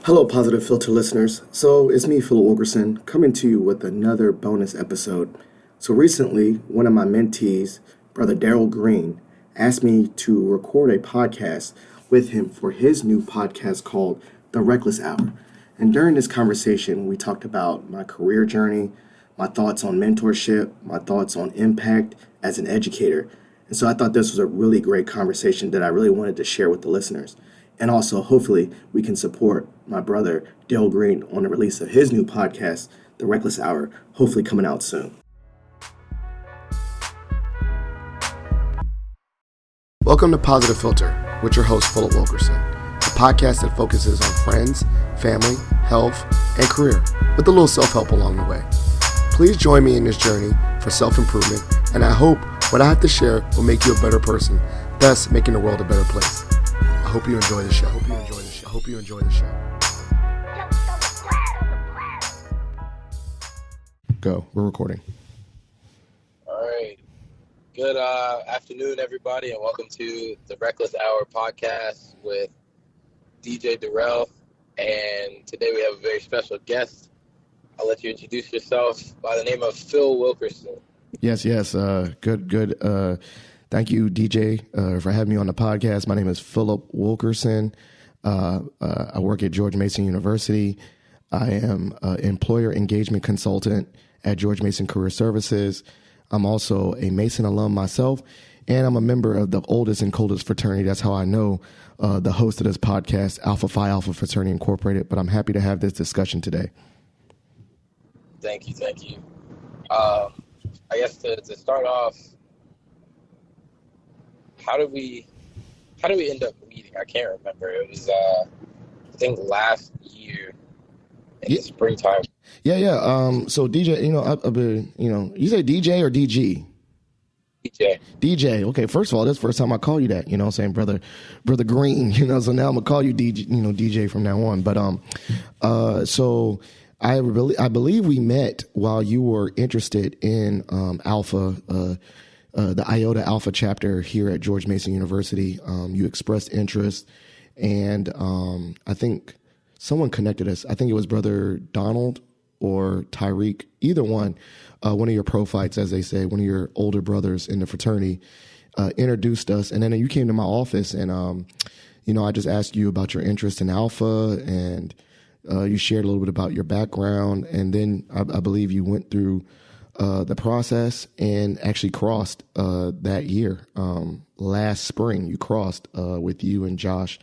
Hello, Positive Philter listeners. So it's me, Philip Wilkerson, coming to you with another bonus episode. So recently, one of my mentees, Brother Darrell Green, asked me to record a podcast with him for his new podcast called The Reckless Hour. And during this conversation, we talked about my career journey, my thoughts on mentorship, my thoughts on impact as an educator. And so I thought this was a really great conversation that I really wanted to share with the listeners. And also, hopefully, we can support my brother, Darrell Green, on the release of his new podcast, The Reckless Hour, hopefully coming out soon. Welcome to Positive Philter with your host, Philip Wilkerson, a podcast that focuses on friends, family, health, and career, with a little self-help along the way. Please join me in this journey for self-improvement, and I hope what I have to share will make you a better person, thus making the world a better place. I hope you enjoy the show. Go. We're recording. All right. Good afternoon, everybody, and welcome to the Reckless Hour podcast with DJ Darrell. And today we have a very special guest. I'll let you introduce yourself by the name of Phil Wilkerson. Yes. Good. Thank you, DJ, for having me on the podcast. My name is Philip Wilkerson. I work at George Mason University. I am an employer engagement consultant at George Mason Career Services. I'm also a Mason alum myself, and I'm a member of the oldest and coldest fraternity. That's how I know the host of this podcast, Alpha Phi Alpha Fraternity Incorporated. But I'm happy to have this discussion today. Thank you. I guess to start off, how did we end up meeting? I can't remember. It was I think last year in the springtime. Yeah. So DJ, you say DJ or DG? DJ. Okay. First of all, this is the first time I call you that. You know, what I'm saying brother Green. You know, so now I'm gonna call you DJ. You know, DJ from now on. But so I believe we met while you were interested in Alpha. The IOTA Alpha chapter here at George Mason University. You expressed interest, and I think someone connected us. I think it was Brother Donald or Tyreek, either one of your prophytes, as they say, one of your older brothers in the fraternity, introduced us. And then you came to my office, and I just asked you about your interest in Alpha, and you shared a little bit about your background, and then I believe you went through the process and actually crossed that year. Last spring, you crossed with you and Josh.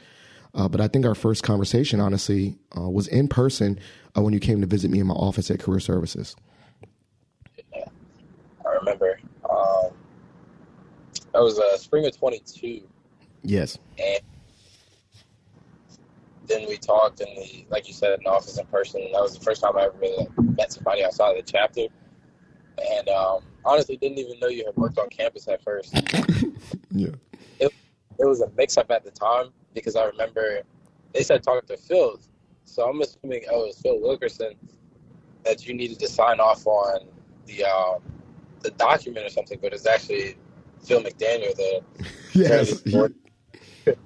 But I think our first conversation, honestly, was in person when you came to visit me in my office at Career Services. Yeah, I remember. That was spring of 22. Yes. And then we talked, like you said, in the office in person. That was the first time I ever really met somebody outside of the chapter. And honestly, didn't even know you had worked on campus at first. Yeah. It was a mix-up at the time because I remember they said talk to Phil. So I'm assuming it was Phil Wilkerson that you needed to sign off on the document or something, but it's actually Phil McDaniel, the yes. So it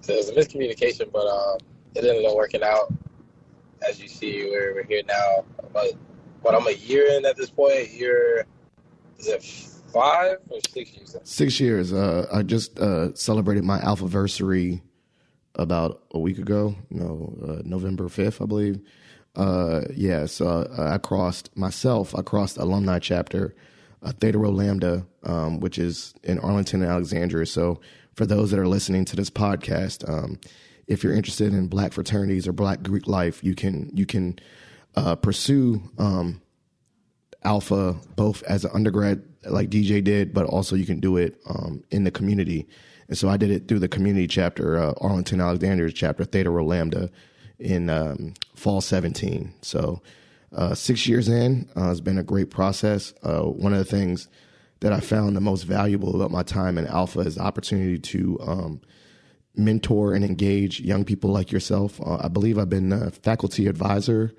was a miscommunication, but it ended up working out. As you see, we're here now. But I'm a year in at this point. Is it 5 or 6 years? 6 years. I just celebrated my Alphaversary about a week ago. November 5th, I believe. So I crossed alumni chapter, Theta Rho Lambda, which is in Arlington and Alexandria. So for those that are listening to this podcast, if you're interested in Black fraternities or Black Greek life, you can pursue Alpha both as an undergrad like DJ did, but also you can do it in the community. And so I did it through the community chapter, Arlington Alexandria's chapter, Theta Rho Lambda, in fall 17. So 6 years in, it's been a great process. One of the things that I found the most valuable about my time in Alpha is the opportunity to mentor and engage young people like yourself. I believe I've been a faculty advisor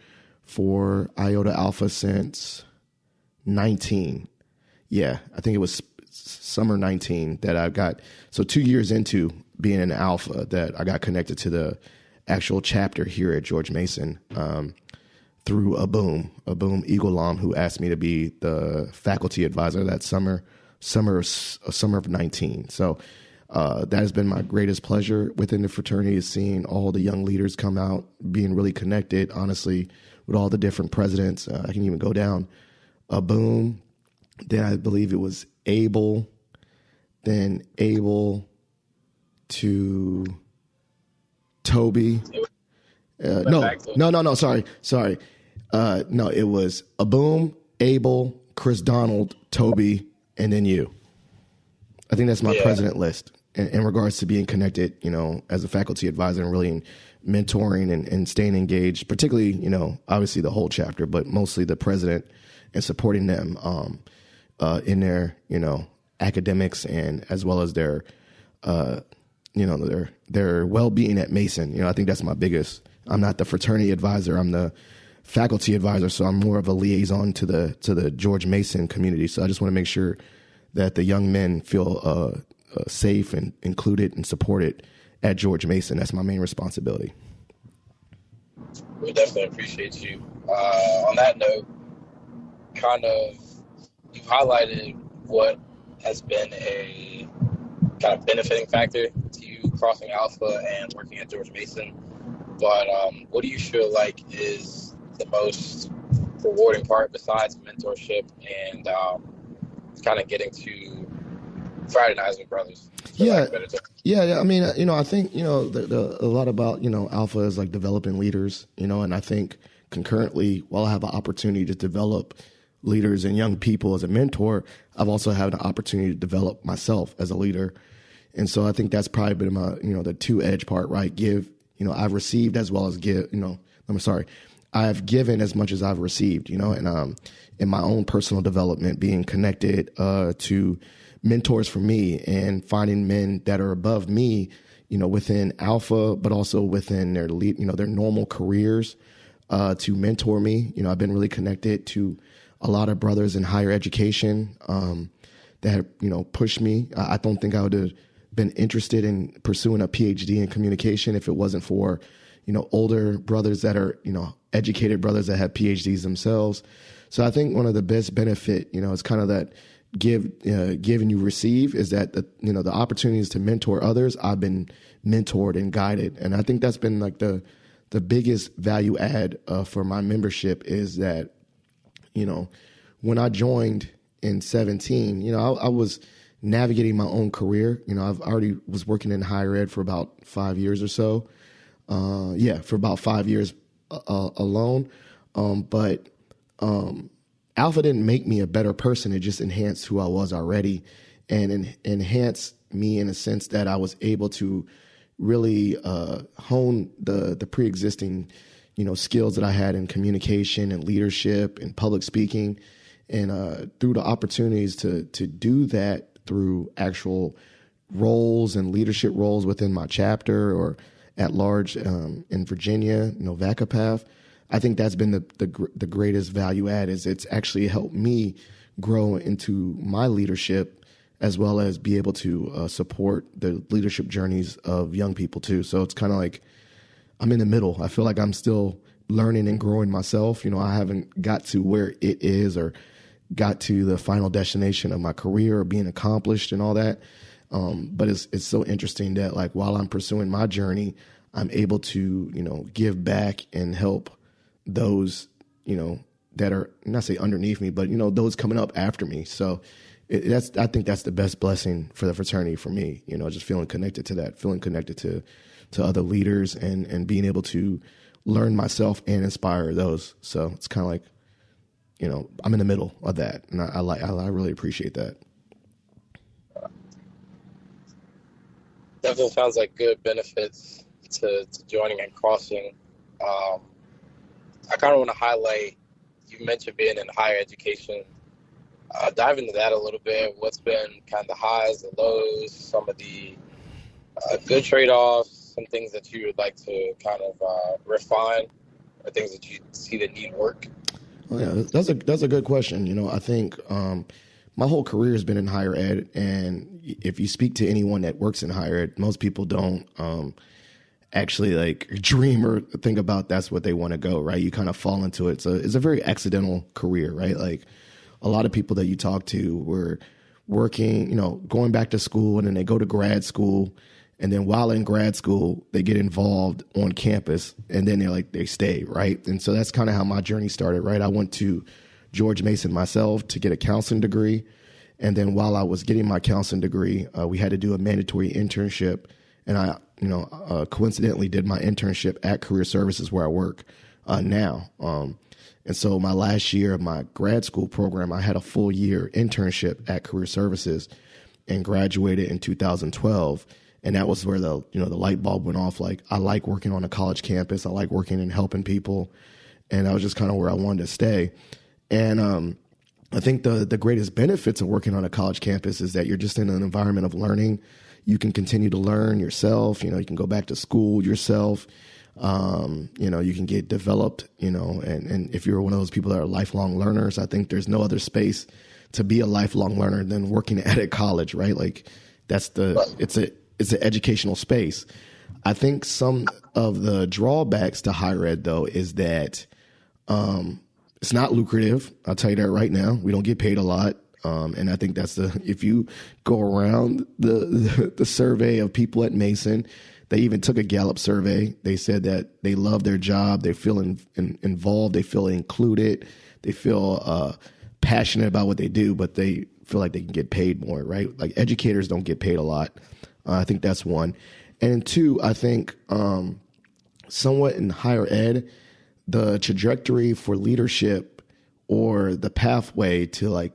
for IOTA Alpha since 19. Yeah, I think it was summer 19 that I got. So 2 years into being an Alpha that I got connected to the actual chapter here at George Mason through a boom Eagle Lam, who asked me to be the faculty advisor that summer of 19. So that has been my greatest pleasure within the fraternity, is seeing all the young leaders come out, being really connected, honestly, with all the different presidents. I can even go down a boom. Then I believe it was Abel, then Abel to Toby. No. Sorry. No, it was Aboom, Abel, Chris Donald, Toby, and then you. I think that's my president list in regards to being connected, as a faculty advisor and really mentoring and staying engaged, particularly, obviously the whole chapter, but mostly the president and supporting them in their, academics and as well as their, their well-being at Mason. I think that's my biggest. I'm not the fraternity advisor. I'm the faculty advisor, so I'm more of a liaison to the George Mason community. So I just want to make sure that the young men feel safe and included and supported at George Mason. That's my main responsibility. We definitely appreciate you. On that note, you've highlighted what has been a kind of benefiting factor to you crossing Alpha and working at George Mason. But what do you feel like is the most rewarding part besides mentorship and kind of getting to fraternizing brothers? Yeah. I mean, I think, a lot about, Alpha is like developing leaders, and I think concurrently, while I have an opportunity to develop leaders and young people as a mentor, I've also had an opportunity to develop myself as a leader. And so I think that's probably been my, the two-edge part, right? I've received as well as give, I've given as much as I've received, and in my own personal development, being connected to mentors for me and finding men that are above me, within Alpha, but also within their their normal careers to mentor me. I've been really connected to a lot of brothers in higher education that have, pushed me. I don't think I would have been interested in pursuing a PhD in communication if it wasn't for, older brothers that are, educated brothers that have PhDs themselves. So I think one of the best benefit, is kind of that give and you receive, is that the opportunities to mentor others. I've been mentored and guided, and I think that's been like the biggest value add for my membership, is that when I joined in 17, I was navigating my own career. I've already was working in higher ed for about 5 years or so. For about 5 years alone. But Alpha didn't make me a better person. It just enhanced who I was already, and enhanced me in a sense that I was able to really hone the pre-existing, skills that I had in communication and leadership and public speaking, and through the opportunities to do that through actual roles and leadership roles within my chapter or at large in Virginia, VACAPAF. I think that's been the greatest value add, is it's actually helped me grow into my leadership as well as be able to support the leadership journeys of young people too. So it's kind of like I'm in the middle. I feel like I'm still learning and growing myself. I haven't got to where it is or got to the final destination of my career or being accomplished and all that. But it's so interesting that like while I'm pursuing my journey, I'm able to, give back and help those, that are not say underneath me, but, those coming up after me. So I think that's the best blessing for the fraternity for me, just feeling connected to that, feeling connected to other leaders and being able to learn myself and inspire those. So it's kind of like, I'm in the middle of that, and I really appreciate that. Definitely sounds like good benefits to joining and crossing. I kind of want to highlight, you mentioned being in higher education. Dive into that a little bit. What's been kind of the highs, the lows, some of the good trade-offs, some things that you would like to kind of refine, or things that you see that need work? Oh, yeah, that's a good question. I think my whole career has been in higher ed, and if you speak to anyone that works in higher ed, most people don't actually like dream or think about that's what they want to go, right? You kind of fall into it. So it's a very accidental career, right? Like a lot of people that you talk to were working, going back to school, and then they go to grad school. And then while in grad school, they get involved on campus, and then they stay, right? And so that's kind of how my journey started, right? I went to George Mason myself to get a counseling degree. And then while I was getting my counseling degree, we had to do a mandatory internship. And I, coincidentally did my internship at Career Services where I work now. And so my last year of my grad school program, I had a full year internship at Career Services and graduated in 2012. And that was where the light bulb went off. Like, I like working on a college campus. I like working and helping people. And that was just kind of where I wanted to stay. And I think the greatest benefits of working on a college campus is that you're just in an environment of learning. You can continue to learn yourself. You can go back to school yourself. You can get developed, and if you're one of those people that are lifelong learners, I think there's no other space to be a lifelong learner than working at a college, right? Like it's an educational space. I think some of the drawbacks to higher ed, though, is that it's not lucrative. I'll tell you that right now. We don't get paid a lot. And I think if you go around the survey of people at Mason, they even took a Gallup survey. They said that they love their job. They feel involved. They feel included. They feel passionate about what they do, but they feel like they can get paid more, right? Like educators don't get paid a lot. I think that's one. And two, I think somewhat in higher ed, the trajectory for leadership or the pathway to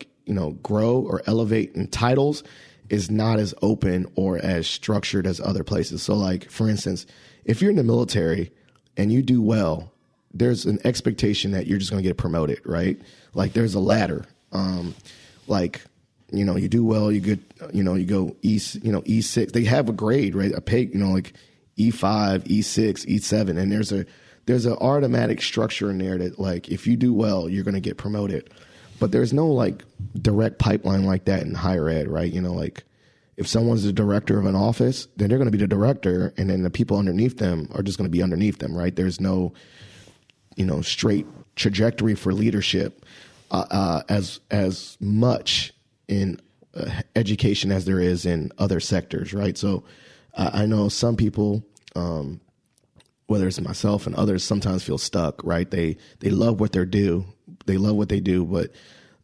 grow or elevate in titles is not as open or as structured as other places. So like, for instance, if you're in the military and you do well, there's an expectation that you're just going to get promoted, right? Like there's a ladder. You do well, you get, you go E6, they have a grade, right? A pay, like E5, E6, E7. And there's an automatic structure in there that like, if you do well, you're going to get promoted. But there's no like direct pipeline like that in higher ed, right? Like if someone's the director of an office, then they're going to be the director, and then the people underneath them are just going to be underneath them, right? There's no, straight trajectory for leadership as much in education as there is in other sectors, right? So I know some people, whether it's myself and others, sometimes feel stuck, right? They love what they do. They love what they do, but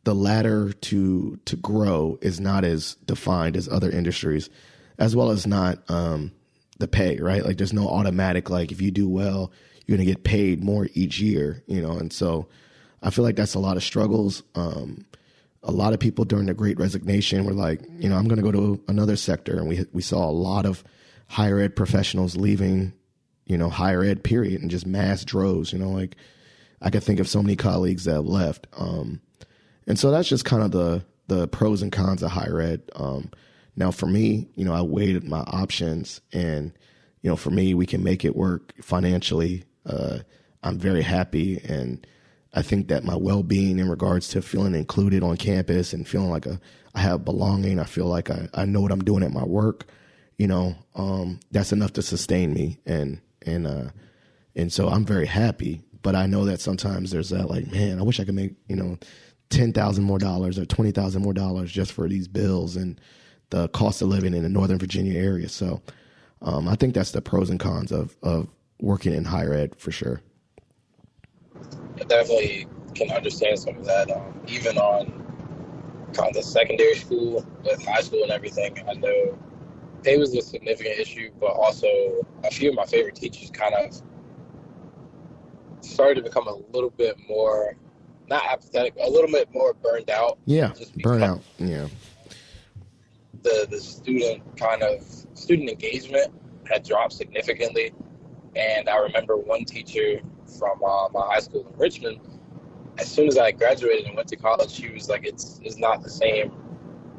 the ladder to grow is not as defined as other industries, as well as not the pay, right? Like there's no automatic, like if you do well, you're going to get paid more each year, and so I feel like that's a lot of struggles. A lot of people during the Great Resignation were like, I'm going to go to another sector. And we saw a lot of higher ed professionals leaving, higher ed period, and just mass droves, like I could think of so many colleagues that have left. And so that's just kind of the pros and cons of higher ed. Now for me, I weighed my options, and, for me, we can make it work financially. I'm very happy, and I think that my well-being in regards to feeling included on campus and feeling like I have belonging, I feel like I know what I'm doing at my work, that's enough to sustain me. And so I'm very happy, but I know that sometimes there's that like, man, I wish I could make, $10,000 more dollars or $20,000 more dollars just for these bills and the cost of living in the Northern Virginia area. So I think that's the pros and cons of working in higher ed for sure. I definitely can understand some of that. Even on kind of secondary school with high school and everything, I know pay was a significant issue, but also a few of my favorite teachers kind of started to become a little bit more, not apathetic, but a little bit more burned out. Yeah, burnout. Yeah. The student engagement had dropped significantly. And I remember one teacher from my high school in Richmond, as soon as I graduated and went to college, she was like, it's not the same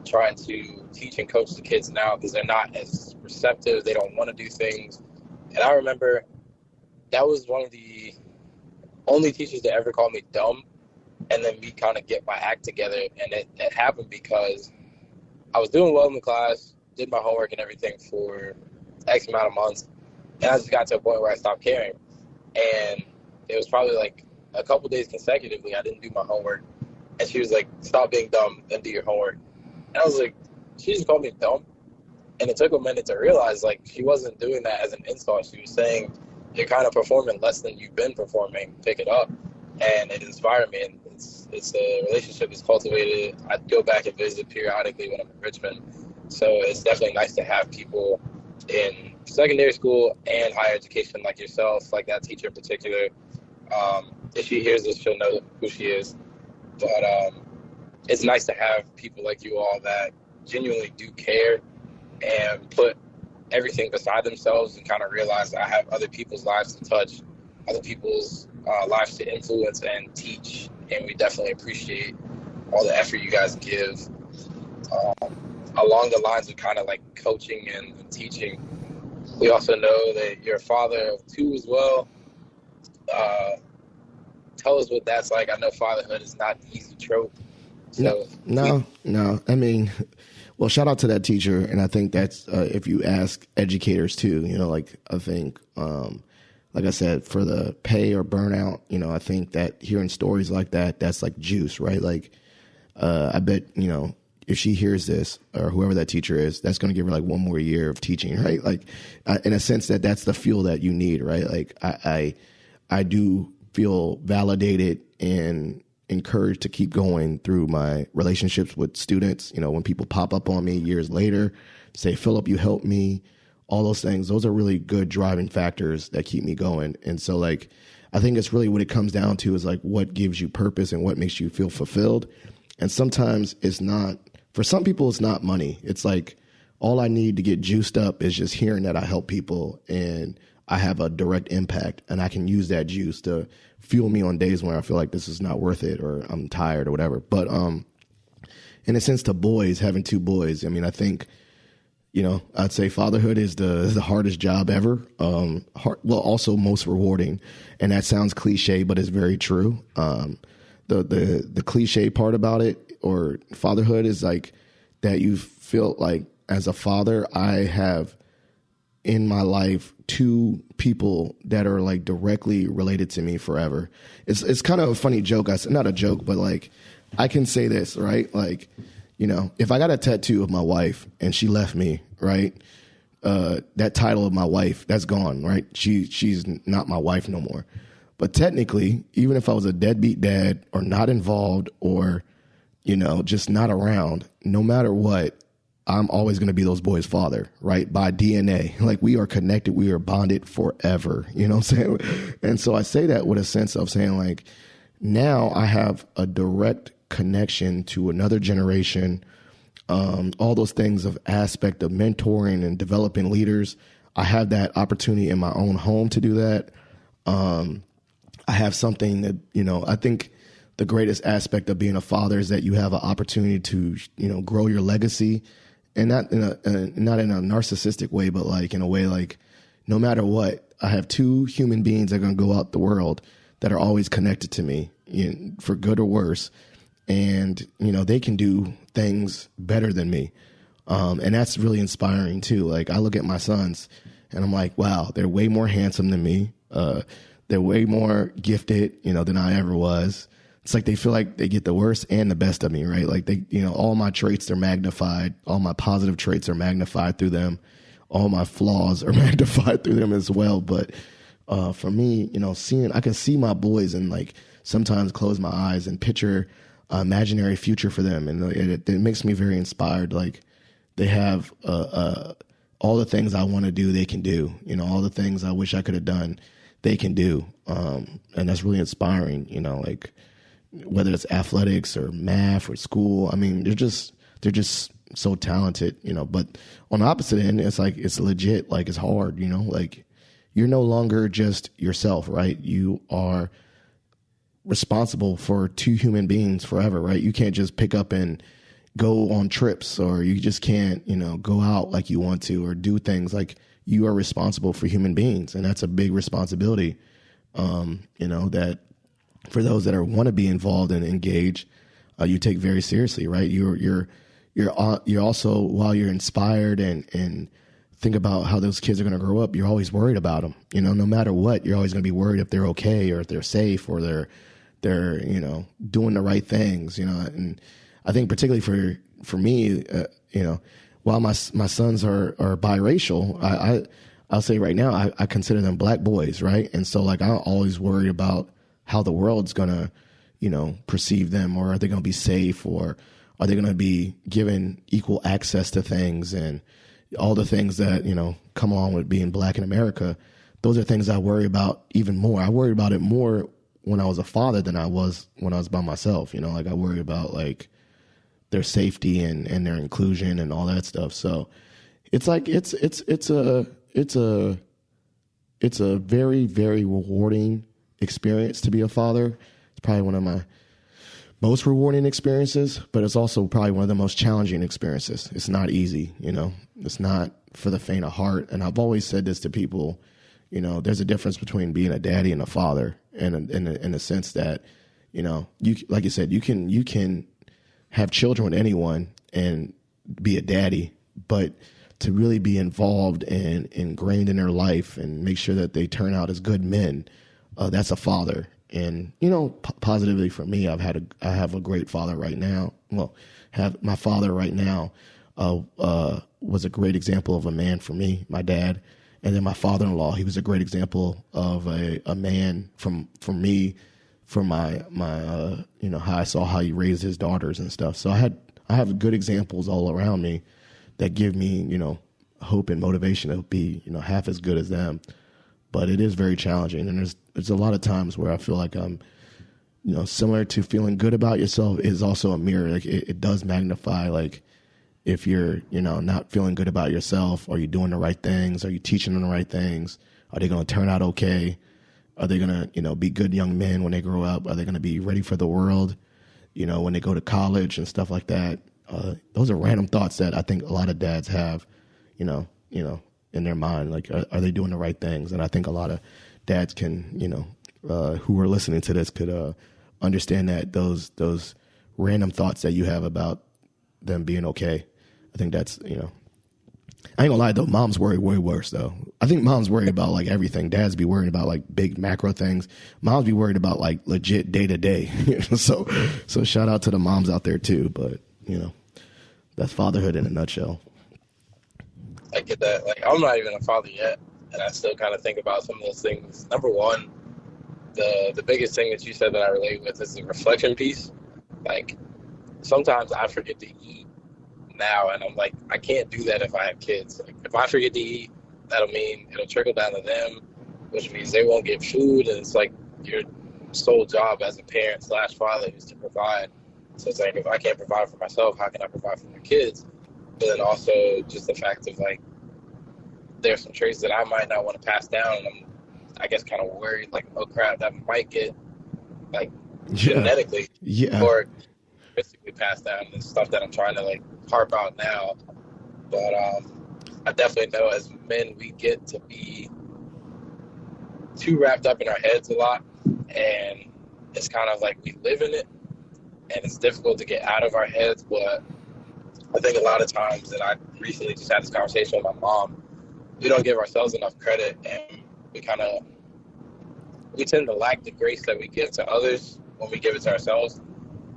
trying to teach and coach the kids now because they're not as receptive. They don't want to do things. And I remember that was one of the only teachers that ever called me dumb and then me kind of get my act together. And it happened because I was doing well in the class, did my homework and everything for X amount of months. And I just got to a point where I stopped caring. And it was probably like a couple days consecutively, I didn't do my homework. And she was like, stop being dumb and do your homework. And I was like, she just called me dumb. And it took a minute to realize, like, she wasn't doing that as an insult. She was saying, you're kind of performing less than you've been performing. Pick it up. And it inspired me. And it's a relationship that's cultivated. I go back and visit periodically when I'm in Richmond. So it's definitely nice to have people in secondary school and higher education like yourself, like that teacher in particular. If she hears this, she'll know who she is. But it's nice to have people like you all that genuinely do care and put everything beside themselves and kind of realize that I have other people's lives to touch, other people's lives to influence and teach. And we definitely appreciate all the effort you guys give. Along the lines of kind of like coaching and teaching, we also know that you're a father of 2 as well. Tell us what that's like. I know fatherhood is not an easy trope. So No. I mean, well, shout out to that teacher. And I think that's, if you ask educators too, like I think, like I said, for the pay or burnout, I think that hearing stories like that, that's like juice, right? Like, I bet, if she hears this or whoever that teacher is, that's going to give her like one more year of teaching, right? Like, in a sense that's the fuel that you need, right? Like I do feel validated and encouraged to keep going through my relationships with students. When people pop up on me years later, say, Philip, you helped me, all those things, those are really good driving factors that keep me going. And so like, I think it's really what it comes down to is like what gives you purpose and what makes you feel fulfilled. And sometimes it's not, for some people, it's not money. It's like, all I need to get juiced up is just hearing that I help people and I have a direct impact, and I can use that juice to fuel me on days when I feel like this is not worth it or I'm tired or whatever. But in a sense, to boys, having 2 boys, I mean, I think, I'd say fatherhood is the hardest job ever. Also most rewarding. And that sounds cliche, but it's very true. The cliche part about it or fatherhood is like that you feel like as a father, I have in my life 2 people that are like directly related to me forever. It's kind of a funny joke. Not a joke, but like I can say this, right? Like, if I got a tattoo of my wife and she left me, right? That title of my wife, that's gone, right? She's not my wife no more. But technically, even if I was a deadbeat dad or not involved or, just not around, no matter what, I'm always going to be those boys' father, right? By DNA. Like we are connected. We are bonded forever. You know what I'm saying? And so I say that with a sense of saying like, now I have a direct connection to another generation. All those things of aspect of mentoring and developing leaders. I have that opportunity in my own home to do that. I have something that, I think the greatest aspect of being a father is that you have an opportunity to, grow your legacy. And not in a narcissistic way, but like in a way like no matter what, I have 2 human beings that are going to go out the world that are always connected to me, for good or worse. And, they can do things better than me. And that's really inspiring too. Like I look at my sons and I'm like, wow, they're way more handsome than me. They're way more gifted, than I ever was. It's like they feel like they get the worst and the best of me, right? Like they, all my traits are magnified. All my positive traits are magnified through them. All my flaws are magnified through them as well. But for me, I can see my boys and like sometimes close my eyes and picture an imaginary future for them. And it makes me very inspired. Like they have all the things I want to do, they can do. All the things I wish I could have done, they can do. And that's really inspiring, like whether it's athletics or math or school. I mean, they're just so talented, but on the opposite end, it's like, it's legit. Like it's hard, like you're no longer just yourself, right? You are responsible for 2 human beings forever, right? You can't just pick up and go on trips, or you just can't, go out like you want to, or do things. Like you are responsible for human beings. And that's a big responsibility, that for those that want to be involved and engaged, you take very seriously, right? You're also, while you're inspired and think about how those kids are going to grow up, you're always worried about them. You know, no matter what, you're always going to be worried if they're okay or if they're safe or they're you know, doing the right things. You know, and I think particularly for me, you know, while my sons are biracial, I'll say right now I consider them black boys, right? And so like I'm always worried about how the world's gonna, you know, perceive them, or are they gonna be safe, or are they gonna be given equal access to things and all the things that, you know, come along with being black in America. Those are things I worry about even more. I worried about it more when I was a father than I was when I was by myself. You know, like I worry about like their safety and their inclusion and all that stuff. So it's like it's a very, very rewarding experience to be a father. It's probably one of my most rewarding experiences, but it's also probably one of the most challenging experiences. It's not easy, you know. It's not for the faint of heart. And I've always said this to people, you know, there's a difference between being a daddy and a father, and in the sense that, you know, you like you said, you can have children with anyone and be a daddy, but to really be involved and ingrained in their life and make sure that they turn out as good men, that's a father. And, you know, positively for me, I have a great father right now. Well, have my father right now was a great example of a man for me, my dad. And then my father-in-law, he was a great example of a man from me, for my you know, how I saw how he raised his daughters and stuff. So I have good examples all around me that give me, you know, hope and motivation to be, you know, half as good as them. But it is very challenging, and there's a lot of times where I feel like I'm, you know, similar to feeling good about yourself is also a mirror. Like it does magnify, like if you're, you know, not feeling good about yourself, are you doing the right things? Are you teaching them the right things? Are they going to turn out okay? Are they going to, you know, be good young men when they grow up? Are they going to be ready for the world, you know, when they go to college and stuff like that? Those are random thoughts that I think a lot of dads have, you know, in their mind. Like, are they doing the right things? And I think a lot of dads can, you know, who are listening to this could understand that those random thoughts that you have about them being okay. I think that's, you know, I ain't gonna lie though, moms worry way worse though. I think moms worry about like everything. Dads be worried about like big macro things. Moms be worried about like legit day to day. So shout out to the moms out there too. But, you know, that's fatherhood in a nutshell. I get that. Like, I'm not even a father yet, and I still kind of think about some of those things. Number one, the biggest thing that you said that I relate with is the reflection piece. Like, sometimes I forget to eat now, and I'm like, I can't do that if I have kids. Like, if I forget to eat, that'll mean it'll trickle down to them, which means they won't get food, and it's like your sole job as a parent / father is to provide. So it's like, if I can't provide for myself, how can I provide for my kids? But then also just the fact of like, there's some traits that I might not want to pass down, and I'm, I guess, kind of worried, like, oh crap, that might get like genetically or physically passed down. And stuff that I'm trying to like harp out now. But I definitely know as men we get to be too wrapped up in our heads a lot, and it's kind of like we live in it, and it's difficult to get out of our heads. But I think a lot of times, and I recently just had this conversation with my mom, we don't give ourselves enough credit, and we tend to lack the grace that we give to others when we give it to ourselves.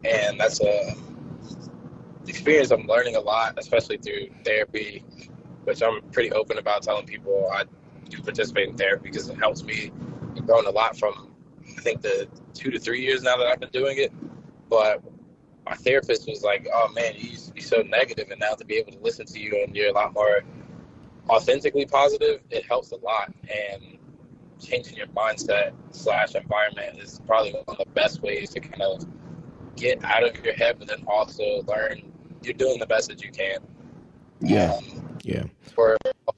And that's a experience I'm learning a lot, especially through therapy, which I'm pretty open about telling people I do participate in therapy because it helps me. I've grown a lot from, I think, the 2 to 3 years now that I've been doing it. But my therapist was like, oh man, you used to be so negative, and now to be able to listen to you and you're a lot more authentically positive, it helps a lot. And changing your mindset / environment is probably one of the best ways to kind of get out of your head, but then also learn you're doing the best that you can. Yeah. For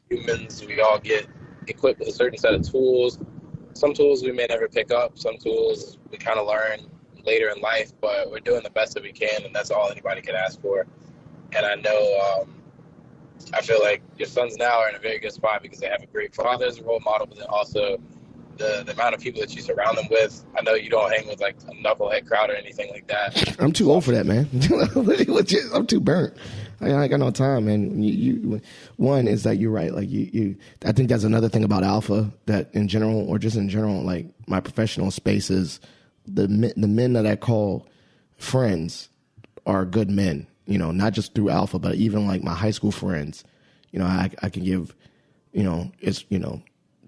humans, we all get equipped with a certain set of tools. Some tools we may never pick up. Some tools we kind of learn later in life, but we're doing the best that we can, and that's all anybody can ask for. And I know, I feel like your sons now are in a very good spot because they have a great father as a role model, but then also the amount of people that you surround them with. I know you don't hang with like a knucklehead crowd or anything like that. I'm too old for that, man. I'm too burnt. I got no time, man. One is that you're right. Like I think that's another thing about alpha that in general, or just in general, like my professional spaces, the men that I call friends are good men. You know, not just through alpha, but even like my high school friends. You know, I can give, you know, it's, you know,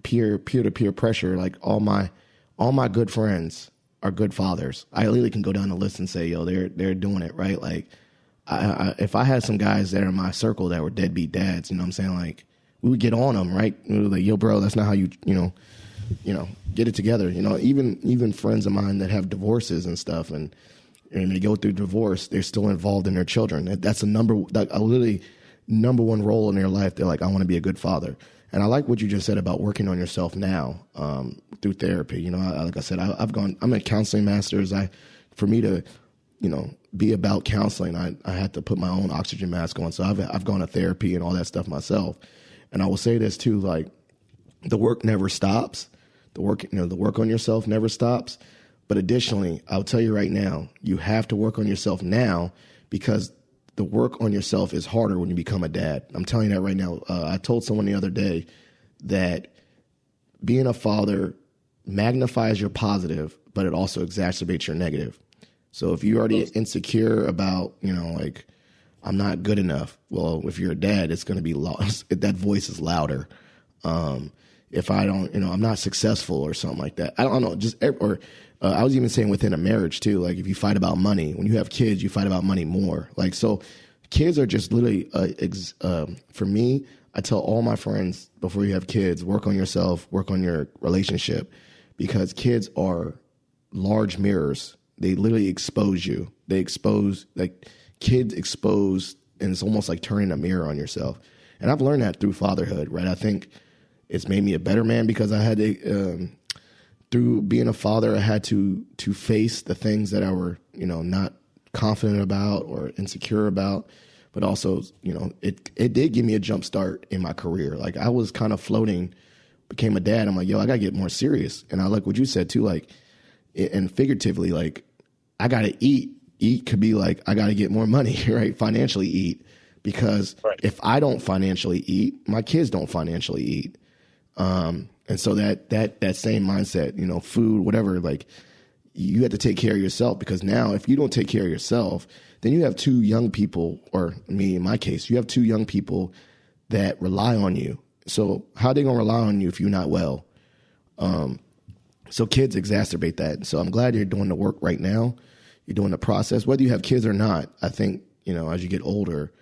peer to peer pressure. Like all my good friends are good fathers. I literally can go down the list and say, yo, they're doing it right. Like, if I had some guys that are in my circle that were deadbeat dads, you know what I'm saying? Like, we would get on them, right? We were like, yo, bro, that's not how you get it together. You know, even friends of mine that have divorces and stuff, and they go through divorce, they're still involved in their children. That's a literally number one role in their life. They're like, I want to be a good father. And I like what you just said about working on yourself now through therapy. You know, like I said, I'm a counseling master. For me to, you know, be about counseling, I had to put my own oxygen mask on. So I've gone to therapy and all that stuff myself. And I will say this too, like the work never stops. The work on yourself never stops. But additionally, I'll tell you right now, you have to work on yourself now because the work on yourself is harder when you become a dad. I'm telling you that right now. I told someone the other day that being a father magnifies your positive, but it also exacerbates your negative. So if you're already insecure about, you know, like, I'm not good enough. Well, if you're a dad, it's going to be that voice is louder. If I don't, you know, I'm not successful or something like that. I don't know. I was even saying within a marriage too, like if you fight about money, when you have kids, you fight about money more. Like, so kids are just literally, for me, I tell all my friends before you have kids, work on yourself, work on your relationship, because kids are large mirrors. They literally expose you. Kids expose, and it's almost like turning a mirror on yourself. And I've learned that through fatherhood, right? I think it's made me a better man because I had to, through being a father, I had to face the things that I were, you know, not confident about or insecure about. But also, you know, it did give me a jump start in my career. Like I was kind of floating, became a dad. I'm like, yo, I got to get more serious. And I like what you said too, like, and figuratively, like, I got to eat. Eat could be like, I got to get more money, right? Financially eat. Because if I don't financially eat, my kids don't financially eat. And so that same mindset, you know, food, whatever, like you have to take care of yourself, because now if you don't take care of yourself, then you have two young people, or me, in my case, you have two young people that rely on you. So how are they going to rely on you if you're not well? So kids exacerbate that. So I'm glad you're doing the work right now. You're doing the process, whether you have kids or not. I think, you know, as you get older,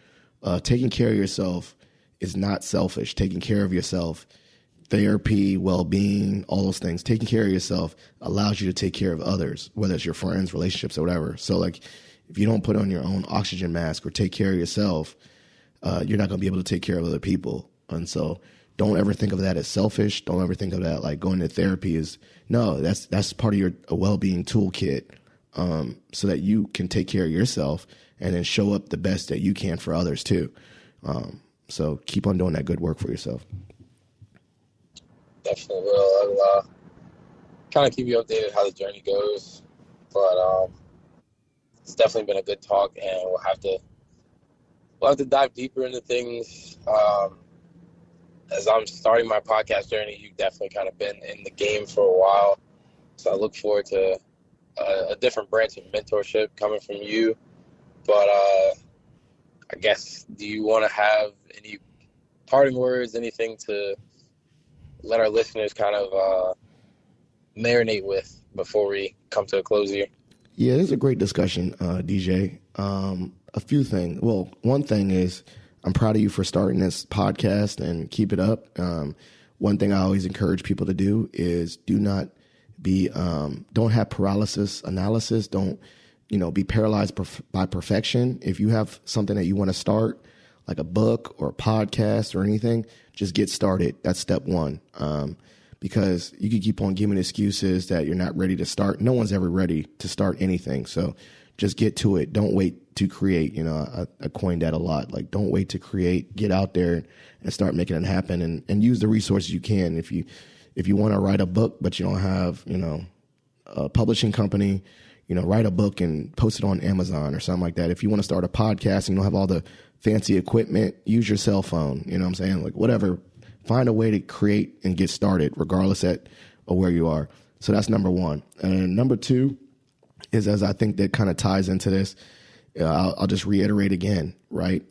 taking care of yourself is not selfish. Taking care of yourself, therapy, well-being, all those things, taking care of yourself allows you to take care of others, whether it's your friends, relationships, or whatever. So like if you don't put on your own oxygen mask or take care of yourself, you're not going to be able to take care of other people. And so don't ever think of that as selfish. Don't ever think of that like going to therapy is, no, that's part of your well-being toolkit, so that you can take care of yourself and then show up the best that you can for others too. So keep on doing that good work for yourself. Definitely will. I'll kind of keep you updated how the journey goes. But it's definitely been a good talk, and we'll have to dive deeper into things. As I'm starting my podcast journey, you've definitely kind of been in the game for a while. So I look forward to a different branch of mentorship coming from you. But I guess, do you want to have any parting words, anything to let our listeners kind of marinate with before we come to a close here? Yeah, this is a great discussion, DJ. A few things. Well, one thing is I'm proud of you for starting this podcast and keep it up. One thing I always encourage people to do is don't have paralysis analysis. Don't, be paralyzed by perfection. If you have something that you want to start, like a book or a podcast or anything, just get started. That's step one. Because you can keep on giving excuses that you're not ready to start. No one's ever ready to start anything. So just get to it. Don't wait to create. I coined that a lot. Like, don't wait to create. Get out there and start making it happen, and use the resources you can. If you want to write a book, but you don't have, a publishing company, write a book and post it on Amazon or something like that. If you want to start a podcast and you don't have all the fancy equipment, use your cell phone. You know what I'm saying? Like whatever, find a way to create and get started regardless of where you are. So that's number one. And number two is, as I think that kind of ties into this, I'll just reiterate again, right?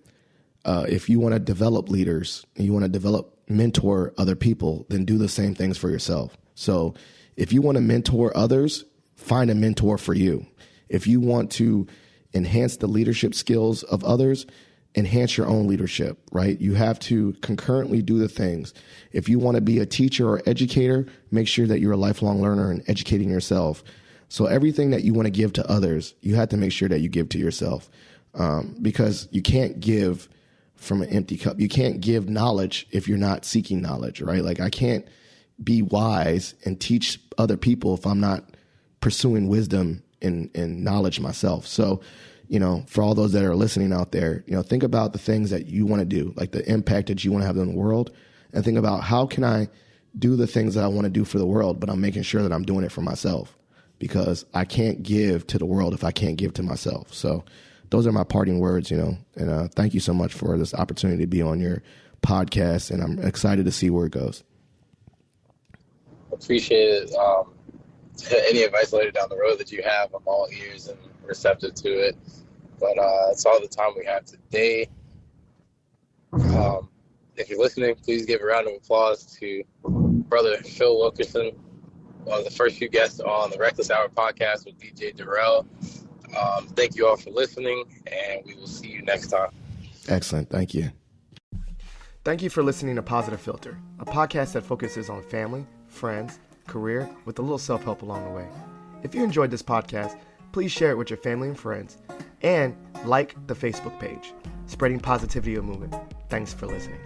If you want to develop leaders and you want to mentor other people, then do the same things for yourself. So if you want to mentor others, find a mentor for you. If you want to enhance the leadership skills of others, enhance your own leadership, right? You have to concurrently do the things. If you want to be a teacher or educator, make sure that you're a lifelong learner and educating yourself. So everything that you want to give to others, you have to make sure that you give to yourself, because you can't give from an empty cup. You can't give knowledge if you're not seeking knowledge, right? Like I can't be wise and teach other people if I'm not pursuing wisdom and knowledge myself. So, for all those that are listening out there, think about the things that you want to do, like the impact that you want to have in the world, and think about how can I do the things that I want to do for the world, but I'm making sure that I'm doing it for myself, because I can't give to the world if I can't give to myself. So those are my parting words, and thank you so much for this opportunity to be on your podcast, and I'm excited to see where it goes. Appreciate it. Any advice later down the road that you have, I'm all ears and receptive to it. But that's all the time we have today. If you're listening, please give a round of applause to Brother Phil Wilkerson, one of the first few guests on the Reckless Hour podcast with DJ Darrell. Thank you all for listening, and we will see you next time. Excellent. Thank you. Thank you for listening to Positive Philter, a podcast that focuses on family, friends, career, with a little self-help along the way. If you enjoyed this podcast, please share it with your family and friends, and like the Facebook page, Spreading Positivity of Movement. Thanks for listening.